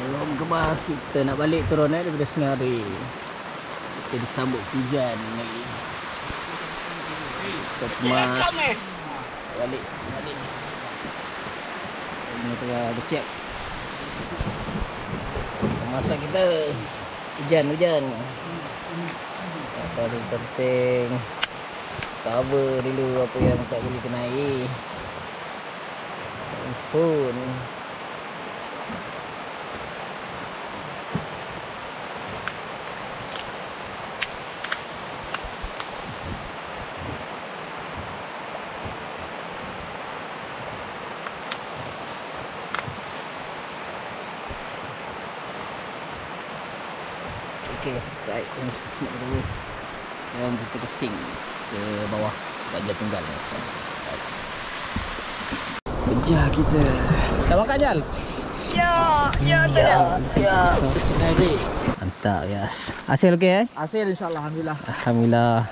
Belum kebas kita nak balik turun daripada Senari. Kita disambut hujan lagi. Kita kemas. Balik. Ini tengah bersiap. Masa kita hujan. Paling penting cover dulu apa yang tak boleh kena air. Handphone. Okey, baik, kita smart dulu. Yang kita casting ke bawah bahagian tunggal. Kejar kita. Dah makan Jal? Ya, Senari. Mantap, Yas. Hasil okey Hasil insyaAllah, Alhamdulillah. Alhamdulillah.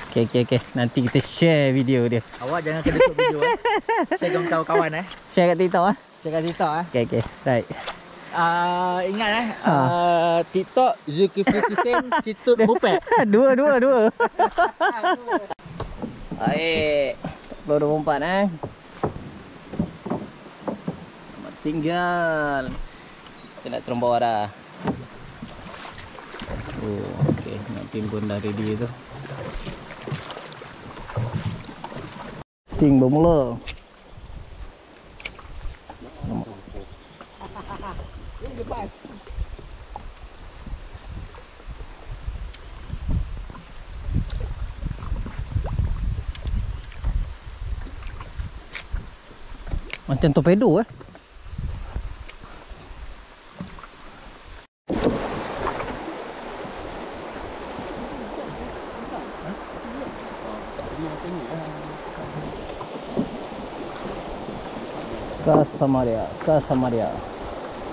Okey. Nanti kita share video dia. Awak jangan kena tutup video Share dengan kawan-kawan Share kat TikTok Share kat TikTok Okey. Right. Ingat TikTok Zulkifli Hussein Citut Bupet. Dua. Baik. 24 Selamat tinggal. Kita nak turun bawah dah. Okey, nak timbun dari dia tu. Sting bermula. Macam torpedo Kasamaria.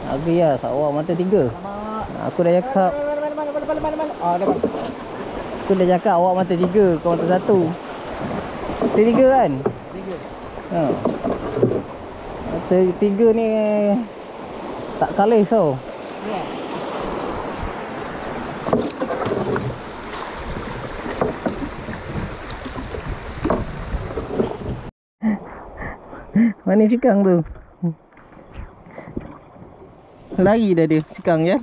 Lagi ya, awak mata 3. Aku dah cakap. Aku dah cakap awak mata 3, kau mata 1. Mata 3 kan? 3. Mata 3 ni tak kalis tau. Ya. Mana cikang tu? Lari dah dia, cikang je.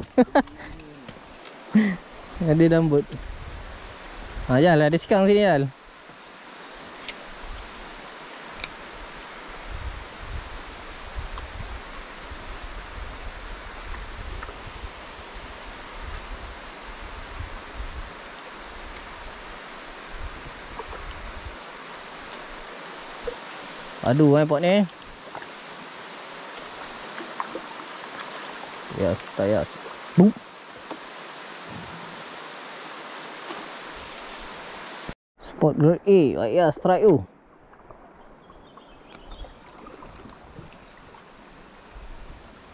Ada rambut. Jal, ada cikang sini Jal. Aduh pot ni. Yes, tayas. Boom. Spot grade A. Ya, strike tu.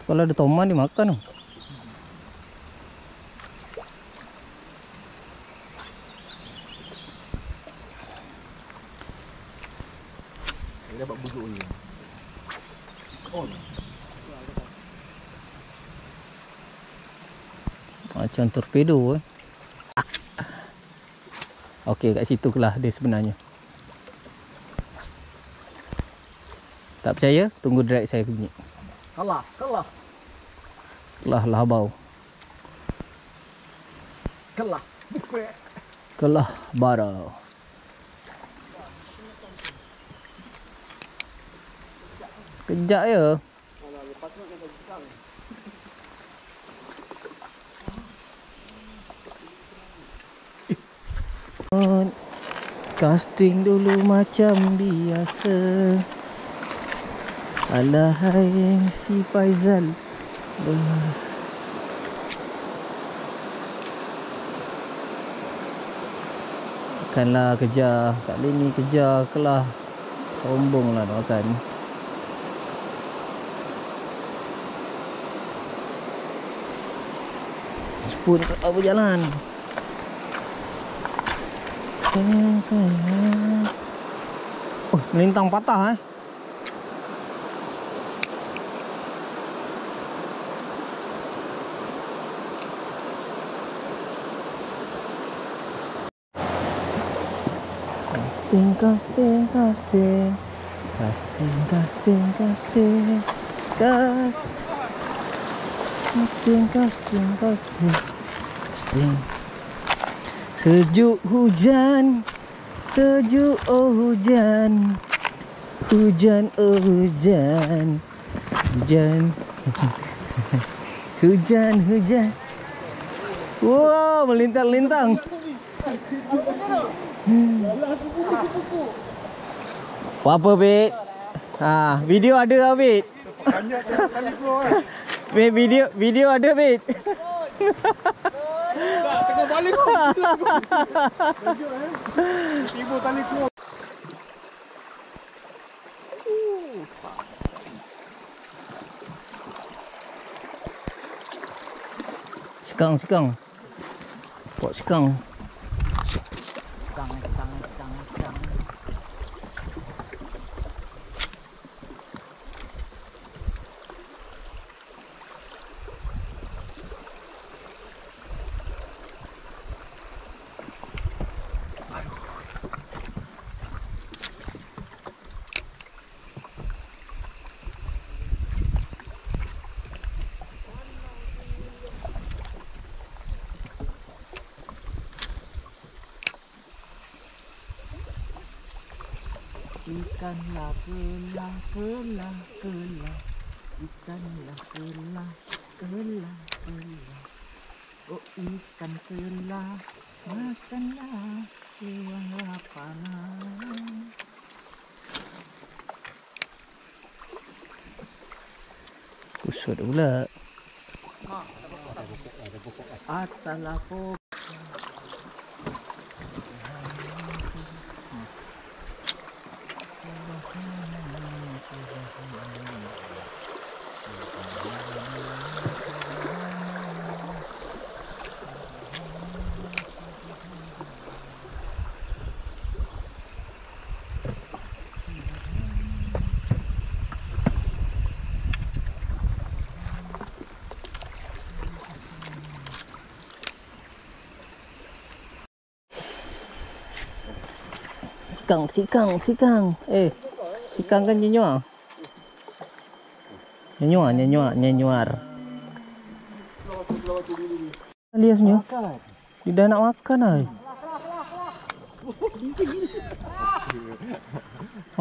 Kalau ada toman dia makan tu. Dia dapat busuk ni. Macam torpedo Okey, kat situ lah dia sebenarnya. Tak percaya? Tunggu drag saya bunyi. Kalah. Kelah labau. Kelah barau. Kejap ya. Casting dulu macam biasa. Alahai si Faizal. Bukanlah kejar. Kali ni kejar kelah. Sombong lah nak makan. Spoon tak tahu berjalan. Sayang. Oh, melintang patah Casting, casting, casting. Casting, casting, casting. Casting, casting, casting. Casting. Sejuk hujan. Sejuk oh hujan. Hujan oh hujan. Hujan. Hujan, hujan. Wow, melintang-lintang. Apa, Bet? Ha, video ada lah, Bet. Banyak kali keluar. Bet, video ada, Bet. Tak, tengah balik kau. Tiba tali keluar. Sekang. Pok sekang. Sekang. Ikanlah kelah. Ikanlah kelah. Oh ikan kelah, makanlah tuang lapangan. Kusut pula. Atalah pokok. Sikang. Sikang kan nyenyuar. Nyenyuar. Aliasnya. Dia dah nak makan ai.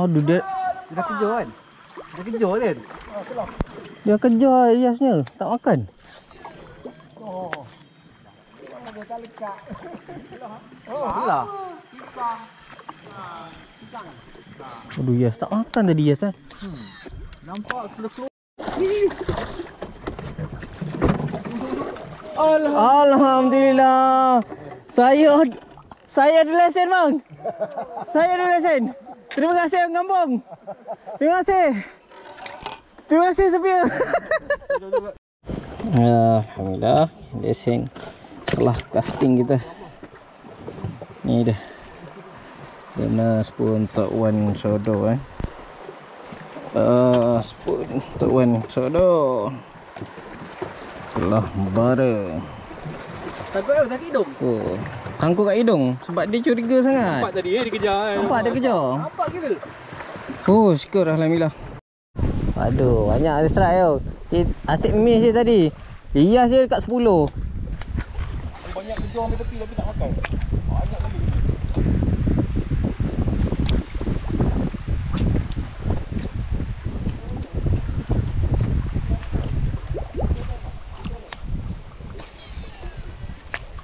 Aduh, dia Dah kejar kan? Dah kejar kan? dia kejar aliasnya, tak makan. Kelah. Aduh, Yas tak makan tadi, Yas eh. Nampak sudah keluar. Alhamdulillah. Saya ada lesen, bang. Saya ada lesen. Terima kasih, Bang Kampung. Terima kasih, Sepia. Alhamdulillah, lesen telah casting kita. Ni dah. Kena spoon Tok Wan Sodo spoon Tok Wan Sodo. Telah bara. Tak hidung. Oh, sangkut kat hidung sebab dia curiga sangat. Nampak tadi dia kejar kan. Nampak dia kejar. Nampak ke? Oh, syukur alhamdulillah. Aduh, banyak ada strike tau. Asyik miss je tadi. Dia je dekat 10. Banyak kejar ambil tepi tapi tak makan. Banyak lagi.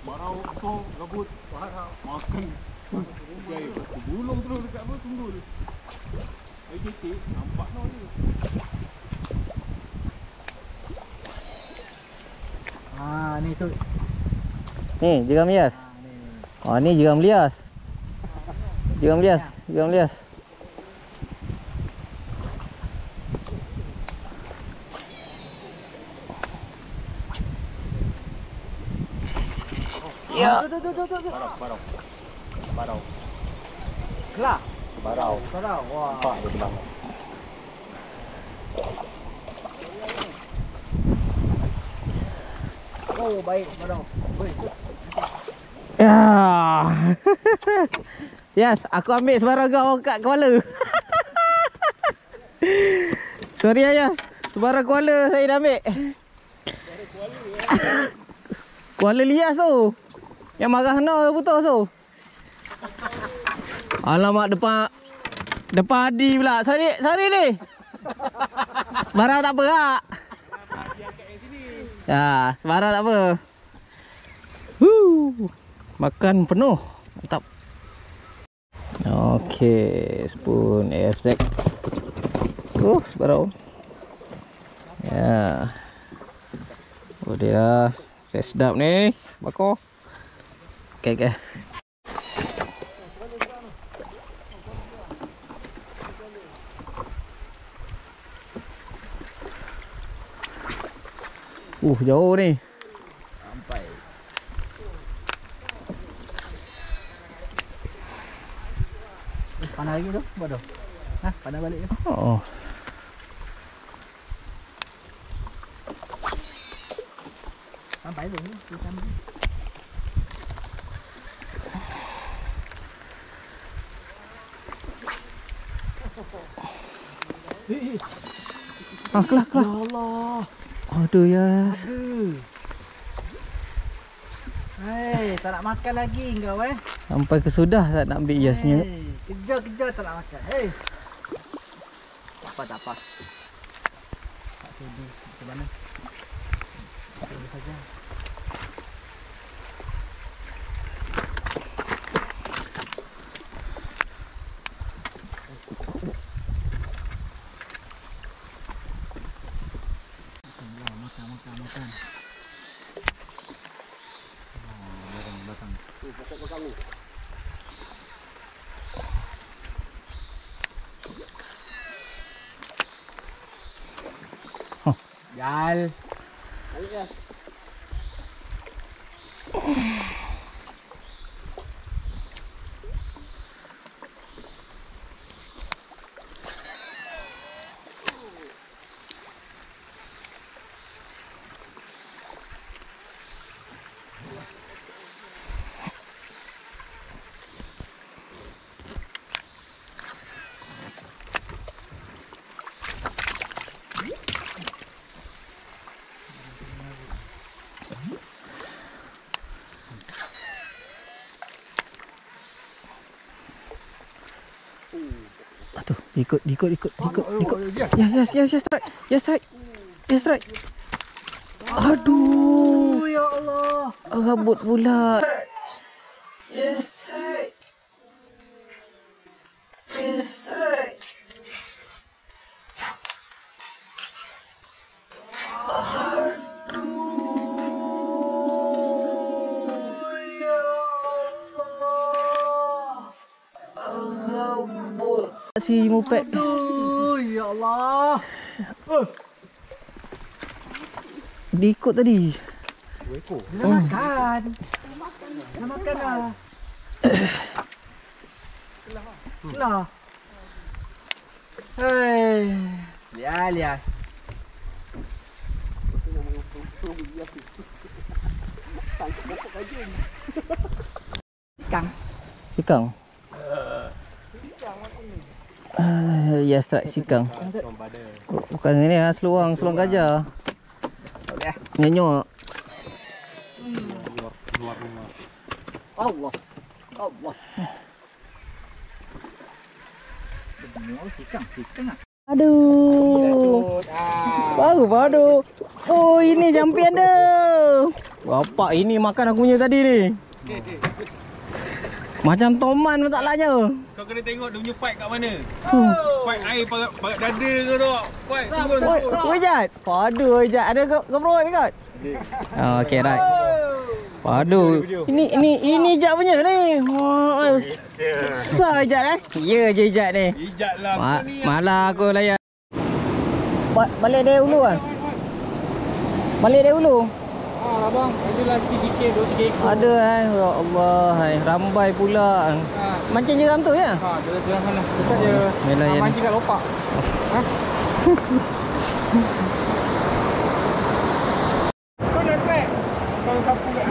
Marau kosong, gabut, makan. Gulung terus dekat apa, tunggu dia. Air titik, nampak tau dia. Ni tu. Ni, jeram lias. Oh, ni jeram lias. Jeram lias. Ya. Barau. Kelah. Barau. Wah. Nampak dia belah. Oh, baik, barang. Baik. Ya. Yes, aku ambil sebarang kau kat kepala. Sorry Ayas, sebarang kuala saya dah ambil. Kuala lias tu. Yang marah no putus tu. Alamak, depan Adi pula. Sorry ni. Sebarang tak apa kak. Ya, sebarang tak apa. Makan penuh. Mantap. Okey, spoon AFZ. Sebarang. Ya. Boleh lah. Saya sedap ni. Bakar. Okey. Jauh ni. Sampai. Panah lagi tu? Buat tu? Ha? Panah balik tu? Oh. Sampai tu. Kelah. Ya Allah. Aduh ya. Hei, tak nak makan lagi kau Sampai ke sudah tak nak ambil hiasnya. Kejar tak nak makan. Hei. Tak apa. Tak sudi. Macam mana? Sudi saja. Makan. Belakang. Belakang ni. Jal. Balik dah. Tuh, ikut. Yes, strike. Aduh, Ya Allah. Rabut pula. Yes, strike. Si moped. Aduh, ya Allah. Diikut tadi. Nak makan. Nak makan lah. Kelah. Hei. Lihat. Sikang. Ya, strike sikang. Bukan ini lah, seluang gajah. Nyenyok. Allah. Sikang. Aduh. Baru. Oh, ini jampian dia. Bapak, ini makan aku punya tadi ni. Macam toman masalahnya. Kau kena tengok dia punya pipe kat mana. Pipe air parat dada ke tu. Pipe turun. Oi, Jat. Padu Jat. Ada GoPro ni kot? Oh, okey, right. Padu. Ini Jat punya ni. Besar Jat Ya je Jat ni. Ijat lah aku ni. Malah aku layan. Balik dari hulu kan? Balik dari hulu. Abang, adalah sikit-sikit 2-3 ekor. Ada ya Allah, rambai pula. Mancing jeram tu ya? Jeram sana. Dekat je. Mancing kat lopak. Kau dah track. Kau sapu kat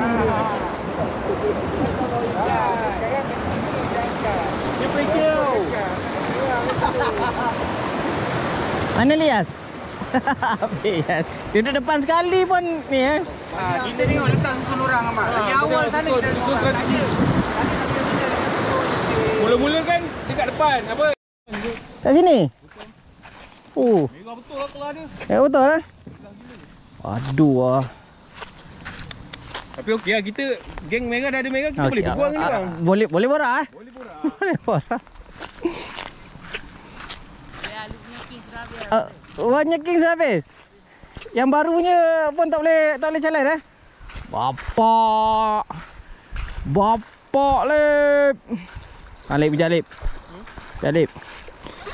Habis. Duduk depan sekali pun ni Kita tengok letak susun orang Ahmad. Lagi awal sana kita susun tengok. strategi. Mula-mula kan dekat depan apa? kat sini. Oh, Merah betul lah kelah dia. betul lah. Aduh ah. Tapi okey lah, kita geng merah dah ada merah, kita boleh berbual ni bang. Boleh borak eh? Boleh borak. Boleh borak. Warnanya King sudah habis. Yang barunya pun tak boleh jalan eh. Bapak lep. Lep berjalip. Jalip.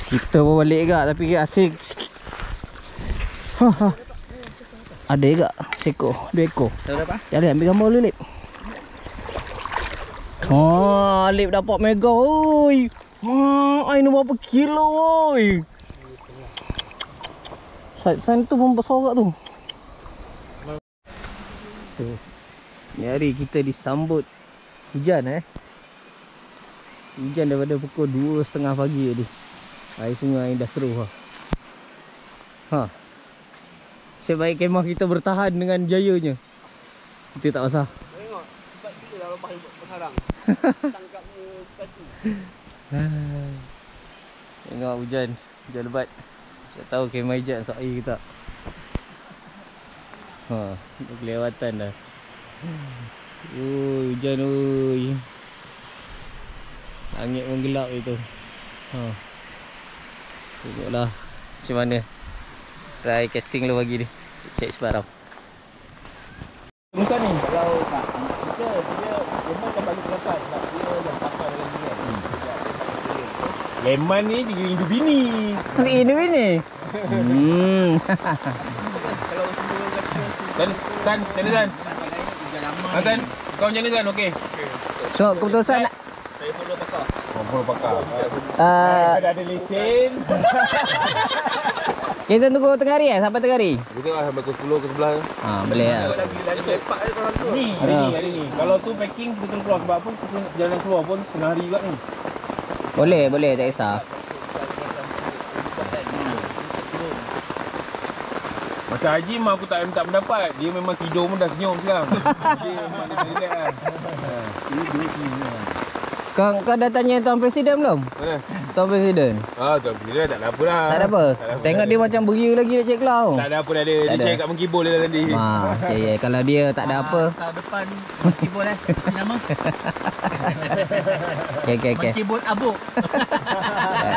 Kita pun balik juga tapi asyik sikit. Ada juga seekor, 2 ekor. Tahu apa? Jalip ambil gambar dulu Lip. Lip dapat mega oi. Ini berapa kilo oi. Saiz tu pun besar kat tu. Ni hari kita disambut hujan Hujan daripada pukul 2.30 pagi tadi. Air sungai dah keruh Sebaik kemah kita bertahan dengan jayanya. Kita tak pasal. Tengok, sebab kita dah lepas bersarang. Tangkapnya kaki. Tengok hujan lebat. Tak tahu kemah hijab sok air ke tak. Dah kelewatan dah. Hujan oi. Langit pun gelap itu. Tengoklah macam mana. Try casting lu pagi ni. Cek sebarang. Musa ni Kalau tak, dia memang dah bagi pendapat sebab dia yang pakar dalam ni kan. Leman ni dia rindu bini. Ini. Kalau semua kata San, San. hujan lama. Hasan, kau macam ni San, okey. So keputusan Saya follow pakar. Apa pakar? uh, Dah ada lesen. kita tunggu tengah hari sampai tengah hari. Kita lah sampai pukul 10 ke 11. Boleh lah. Lagi lepak je kalau tu. Ni, hari ni. Kalau tu packing kita terus keluar sebab apa? Kita jalan keluar pun setengah hari juga ni. Boleh tak kisah. Macam Haji mah aku tak minta pendapat. Dia memang tidur pun dah senyum sekarang. Dia memang dia relax kan. Kau dah tanya Tuan Presiden belum? Mana? Tuan Presiden. Tuan Presiden tak ada apa dah. Tak ada apa? Tengok dia macam beria lagi nak cek kelau. Tak ada apa dah dia. Dia share kat mengkibul dia nanti. Okay. Kalau dia tak ada apa. Tahun depan keyboard Kasih nama. Okay. Keyboard abuk.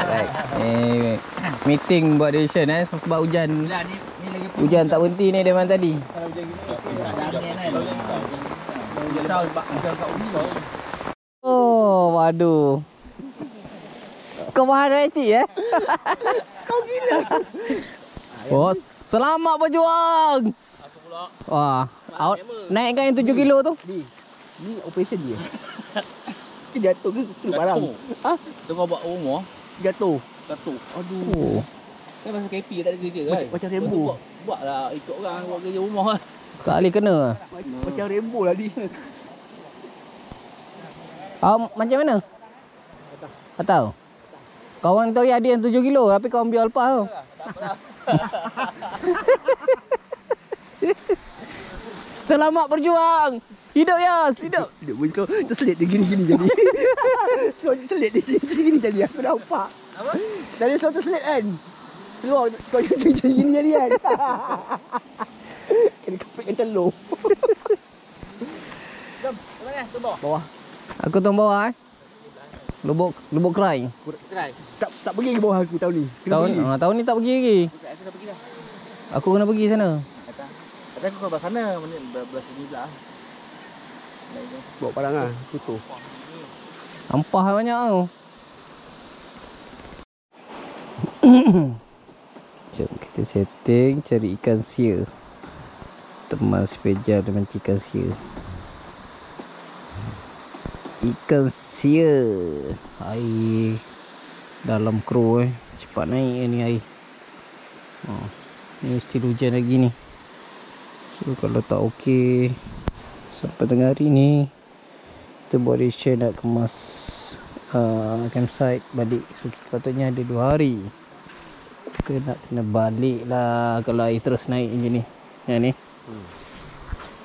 Right. Meeting buat decision sebab hujan. Lah ni lagi Hujan tak berhenti ni daripada tadi. Kalau macam gini. tak angin kan. Risau sebab hujan kat ujung. Oh, waduh. Kau mahal cik Kau gila. Bos, selamat berjuang. Apa pula? Wah, naikkan yang 7 kilo tu. Ni operation dia. Dia jatuh ke barang? Tengok buat rumah. Jatuh. Aduh. Oh. Kan pasal KP tak ada kerja kan? Macam Rembo. Buatlah ikut orang buat kerja rumah kan. Kali kena. Macam Rembo lah dia. Macam mana? Tak tahu. Kawan tu ada yang 7 kilo tapi kau ambil alpah tu. Selamat berjuang. Hidup Yas, hidup. Hidup pun kau terselit dia gini-gini jadi. Kau terselit dia gini jadi aku nampak. Apa? Dari selalu terselit kan. Seluar kau gini jadi kan. Kena kepik yang telur. Jom, mana tu bawah? Aku tunggu bawah Lubuk Kerai. Kerai. Tak pergi ke bawah aku tahun ni. Tahun ni tak pergi lagi. Aku dah pergi dah. Aku kena pergi sana. Kata aku kau belah sana, belah sini belah. Bawa parang lah, tutup. Ampah banyak tu. Jom kita setting cari ikan sia. Teman sepeja dengan ikan sia. Ikan sia. Air dalam kru cepat naik ni air. Ni still hujan lagi ni. So kalau tak okey sampai tengah hari ni kita buat decision nak kemas campsite balik. So patutnya ada 2 hari. Kita nak kena balik lah kalau air terus naik macam ni. Yang ni.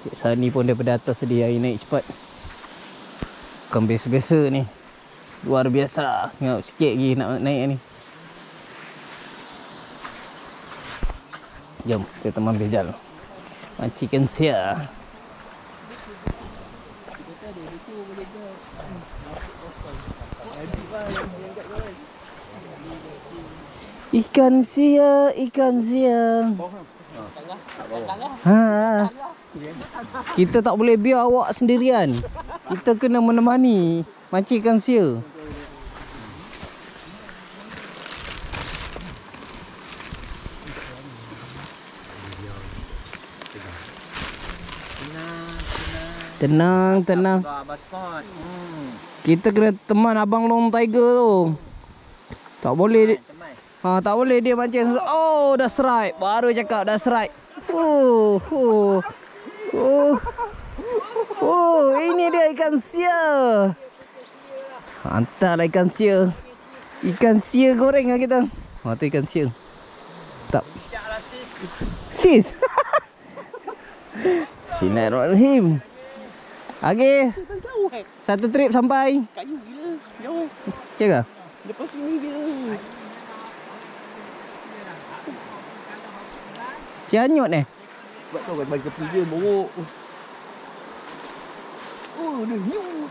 Cik Sani pun daripada atas tadi air naik cepat. Bukan biasa-biasa ni. Luar biasa. Tengok sikit lagi nak naik ni. Jom kita teman bejal. Mancing sia. Ikan sia, ikan sia. Ha. Kita tak boleh biar awak sendirian. Kita kena menemani mancing ikan sia. Tenang, tenang. Kita kena teman abang Long Tiger tu. Tak boleh. Tak boleh dia mancing. Oh, dah strike. Baru cakap dah strike. Ini dia ikan sia. Hantarlah ikan sia. Ikan sia goreng lah kita. Tu ikan sia. Tak. Sis. Bismillahirrahmanirrahim. Okey. Satu trip sampai. Kayu gila. Jauh. Okey ke? Lepas sini gila. Cianyut ni. Sebab tu bagi kepi dia borok. Oh, dia nyut.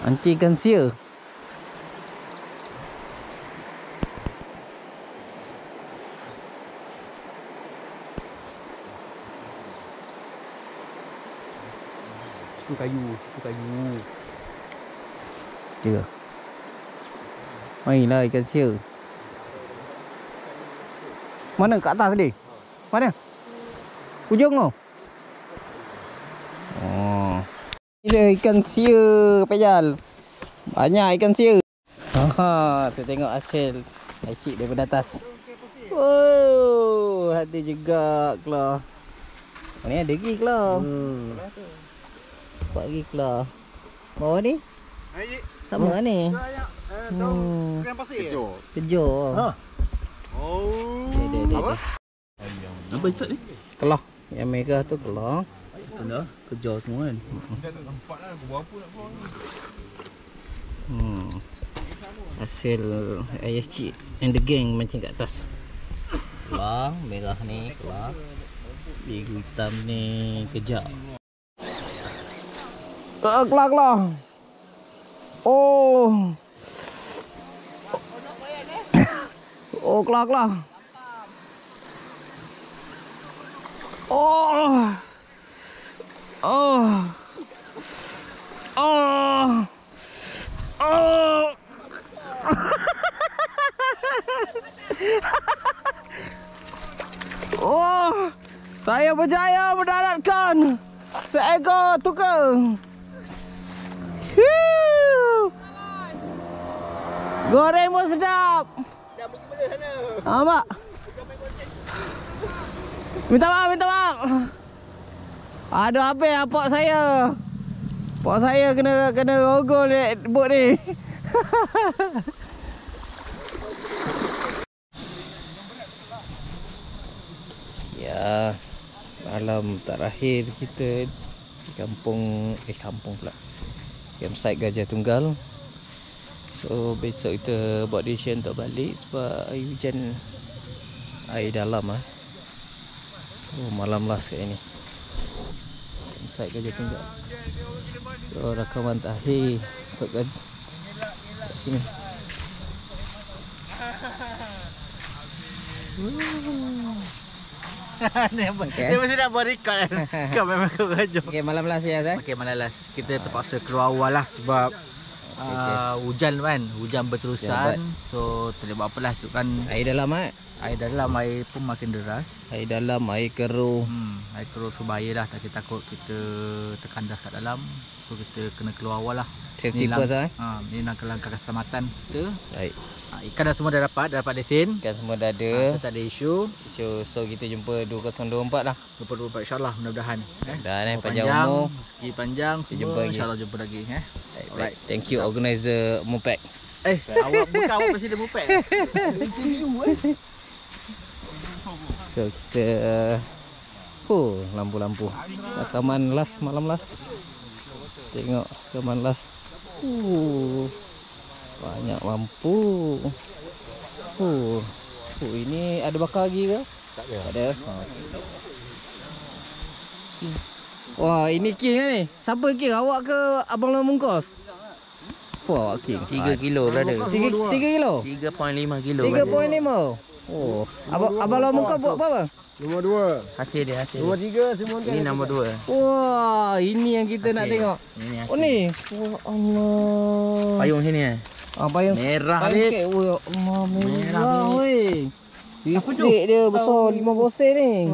Mancing ikan sia. Itu kayu, itu kayu. Dia. Mainlah ikan sia. Mana kat atas tadi? Mana? Ujung tu? Oh. Ini ikan sia pejal. Banyak ikan sia. Kita tengok hasil icik daripada atas. Oh, ada juga keluar. Ni ada lagi keluar. Nampak lagi keluar. Bawah ni? Sama lah ni. Ikan pasir. Kejor. Oh. Apa? Apa itu ni? Kelah. Yang merah tu kelah. Tengah kejar semua kan. Kita tak nampak lah berapa nak buang. Hasil ayah cik and the gang mancing kat atas. Kelah, merah ni kelah. Biru hitam ni kejap. Kelah. Oh. Oh, kelah. Oh. Saya berjaya mendaratkan seekor tukang. Goreng pun sedap. Dah pergi mana sana? Mak. Minta maaf. Aduh, habis apok saya. Apok saya kena rogol bot ni. Ya, malam terakhir kita di kampung pula. Campsite Gajah Tunggal. So besok kita buat decision untuk balik sebab air hujan, air dalam malam last kat ni. Campsite Gajah Tunggal. So rakaman terakhir untuk kat sini. Dia mesti nak buat record kan. Kau memang kau kacau. Okey, malam last ya Zai. Okey, malam last. Kita terpaksa keluar awal lah sebab hujan kan. Hujan berterusan. So tak boleh buat apalah. Tu kan Air dalam air dalam, air pun makin deras. Air dalam, air keruh. Air keruh, so bahaya lah. Tak takut kita terkandas kat dalam. So kita kena keluar awal lah. Safety first Ini langkah-langkah keselamatan kita. Baik. Ikan dah semua dah dapat lesen. Ikan semua dah ada. Tak ada isu. So kita jumpa 2024 lah. 24 insyaAllah, mudah-mudahan. Dan panjang umur. Rezeki panjang. Kita jumpa lagi. InsyaAllah jumpa lagi. Alright. Thank you organizer Moped. Awak bukan awak presiden Moped. So kita lampu-lampu. Rakaman last, malam last. Tengok rakaman last. Banyak lampu. Ini ada bakar lagi ke? Tak ada. Wah, ini king kan ni? Siapa king? Awak ke Abang Long Mungkos? Wah, awak king. 3 kilo brother. 3 kilo? 3.5 kilo. 3.5. Oh, Abang Long Mungkos buat apa? Nombor 2. Hasil dia hasil. Nombor 3 semua Ini nombor 2. Wah, ini yang kita nak tengok. Ini hasil. Oh ni. Wah Allah. Payung sini eh. Payung Merah payung ni. sikit. Wah, Allah merah Merah ni. weh. Bisik dia besar 5 sen ni.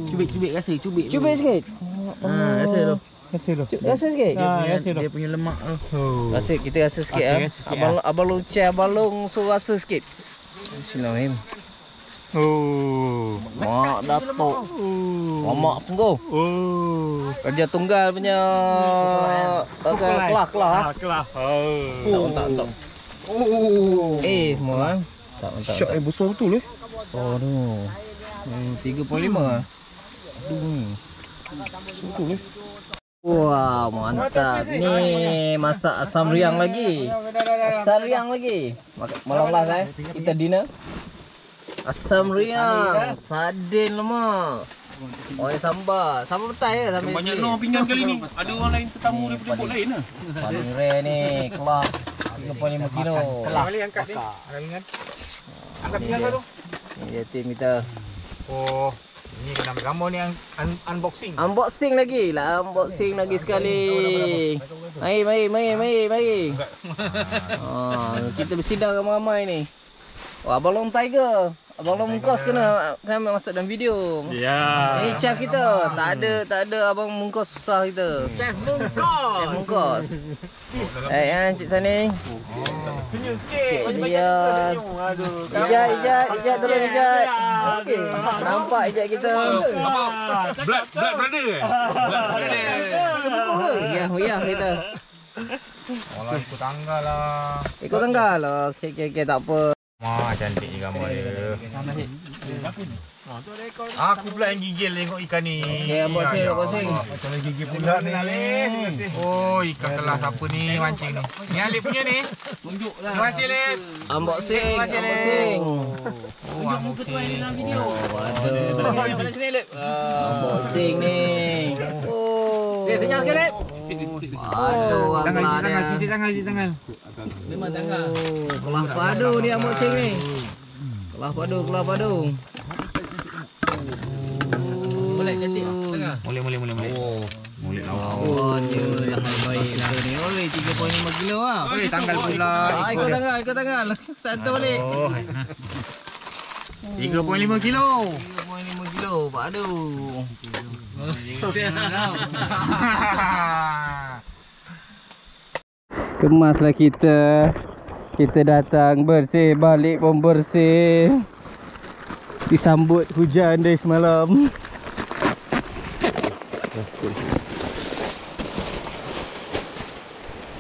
Cubit rasa, cubit. Cubit sikit. Rasa tu. Rasa sikit. Dia punya lemak tu. Rasa kita rasa sikit ah. Abang Long Abang Long suruh rasa sikit. Bismillahirrahmanirrahim. Mak datuk. Mamak sungguh. Kerja tunggal punya kelah. Kelah. Tak. Semua kan. Tak. Shot besar betul eh. Oh tu. 3.5 ah. Betul eh. Wah, mantap. Ni masak asam riang lagi. Malam last kita dinner. Asam riang, sardin lemak. Oh, ni sambal. Sambal petai ke? Sambil Banyak no pinggan kali ni. Ada orang lain tetamu daripada bot lain lah. paling rare ni, kelah 3.5 kilo. Boleh angkat ni. Angkat pinggan tu. Ni dia tim kita. Oh, ini kena ambil gambar ni unboxing. Unboxing lagi sekali. Mari. Kita bersidang ramai-ramai ni. Oh, Abang Long Tiger. Abang Long Mungkos kena masuk dalam video. Ya. Ni chef kita. Tak ada Abang Mungkos susah kita. Chef Mungkos. Cik Sani. Senyum sikit. Lihat. Ijat turun Ijat. Okey. Nampak Ijat kita. Blood brother eh? Meriah kita. Olah ikut tanggal lah. Ikut tanggal lah. Okey, tak apa. Wah, cantik je gambar dia. Aku pula yang gigil tengok ikan ni. Okey, unboxing. Macam lagi gigi pula ni Alif. Oh, ikan kelas apa ni mancing ni. Ni Alif punya ni. Tunjuklah. Terima kasih Alif. Unboxing. Oh, unboxing. Waduh. Unboxing ni. Oh. Senyap sikit Alif. Aduh, Sisi tangan. Memang tangan. Kelah padu ni unboxing ni. Kelah padu. Boleh cantik tengah. Boleh. Oh, boleh lawa. Oh, je dah baik kita ni. Oi, 3.5 kilo ah. Oi, tanggal pula. Ikut tangan. Santai balik. Oh. 3.5 kilo. 3.5 kilo. Padu. Kemaslah kita. Kita datang bersih, balik pun bersih. Disambut hujan dari semalam.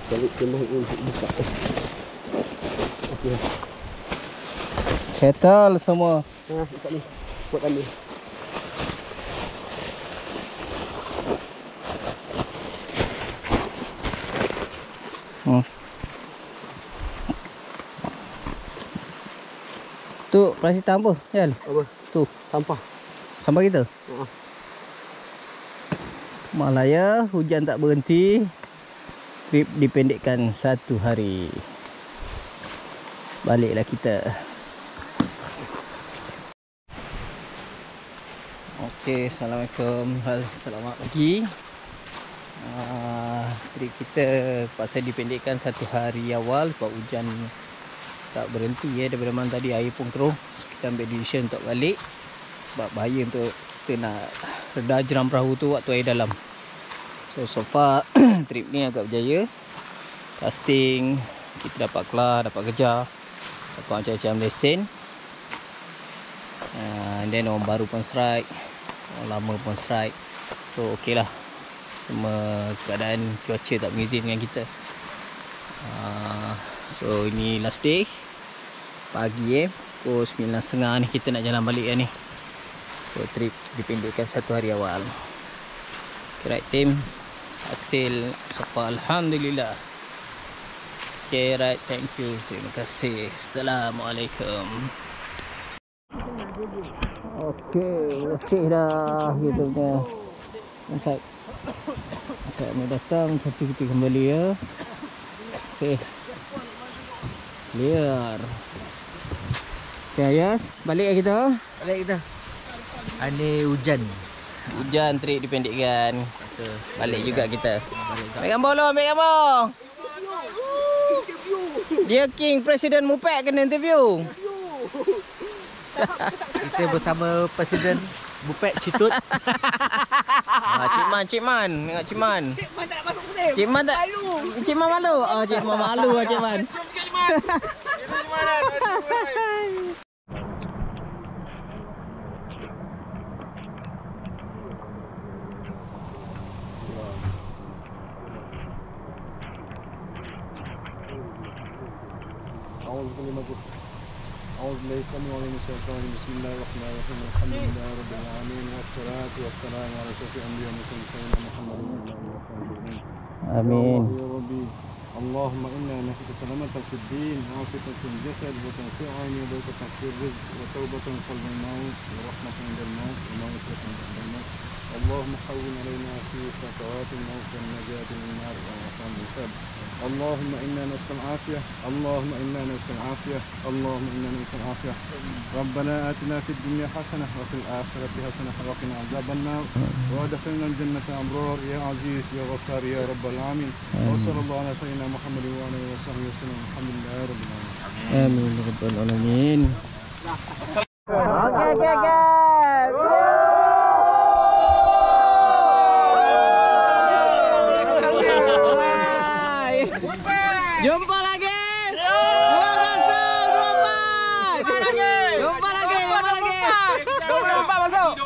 Balik kemah untuk buka. Okey. Settle semua. Buka ni. Buat kami. Tu plastik hitam apa? Jal. Apa? Tu Sampah. sampah kita. Malaya hujan tak berhenti. Trip dipendekkan 1 hari. Baliklah kita. Okey, Assalamualaikum. Selamat pagi. Trip kita pasal dipendekkan 1 hari awal sebab hujan tak berhenti daripada malam tadi, air pun keruh. Kita ambil decision untuk balik sebab bahaya untuk kita nak reda jeram perahu tu waktu air dalam. So far trip ni agak berjaya. Casting kita dapat kelar, dapat kejar. Takut macam-macam lesen. And then orang baru pun strike, orang lama pun strike. So okey lah. Cuma keadaan cuaca tak mengizinkan kita. So ini last day. Pagi pukul 9.30 ni kita nak jalan balik kan ni. So trip dipendekkan 1 hari awal. Okay, right team. Hasil so far alhamdulillah. Okay right, thank you. Terima kasih. Assalamualaikum. Okay, bersih dah kita punya inside. Okay, kami datang kita kembali ya. Okay. Clear. Okay, Ayas, balik kita. Balik kita. Ini hujan. Hujan trip dipendekkan. Balik juga kita. Ambil gambar lu, ambil gambar. Dia King Presiden Mupek kena interview. Kita bersama Presiden Bupek Citut. Cik Man. Tengok Cik Man. Cik Man tak nak masuk frame. Cik Man tak malu. Cik Man malu. Oh, Cik Man malu lah Cik Man. أعوذ بالله السميع العليم من الشيطان الرجيم بسم الله الرحمن الرحيم الحمد لله رب العالمين والصلاة والسلام على أشرف الأنبياء والمرسلين سيدنا محمد وعلى آله وصحبه أجمعين. آمين. يا ربي اللهم إنا نسألك سلامة في الدين وعافية في الجسد وتوسيعا وبركة في الرزق وتوبة قبل الموت ورحمة عند الموت ومغفرة عند الموت. اللهم حول علينا في سكرات الموت والنجاة من النار وعصام الحساب. اللهم إنا نسأل العافية اللهم إنا نسأل العافية اللهم إنا نسأل العافية. ربنا آتنا في الدنيا حسنة وفي الآخرة حسنة وقنا عذاب النار وادخلنا الجنة أبرار يا عزيز يا غفار يا رب العالمين. وصلى الله على سيدنا محمد وعلى آله وصحبه وسلم الحمد لله رب العالمين. Amin ya rabbal alamin. Okey. Jumpa lagi. 2-0 24. Jumpa lagi. 24 masuk.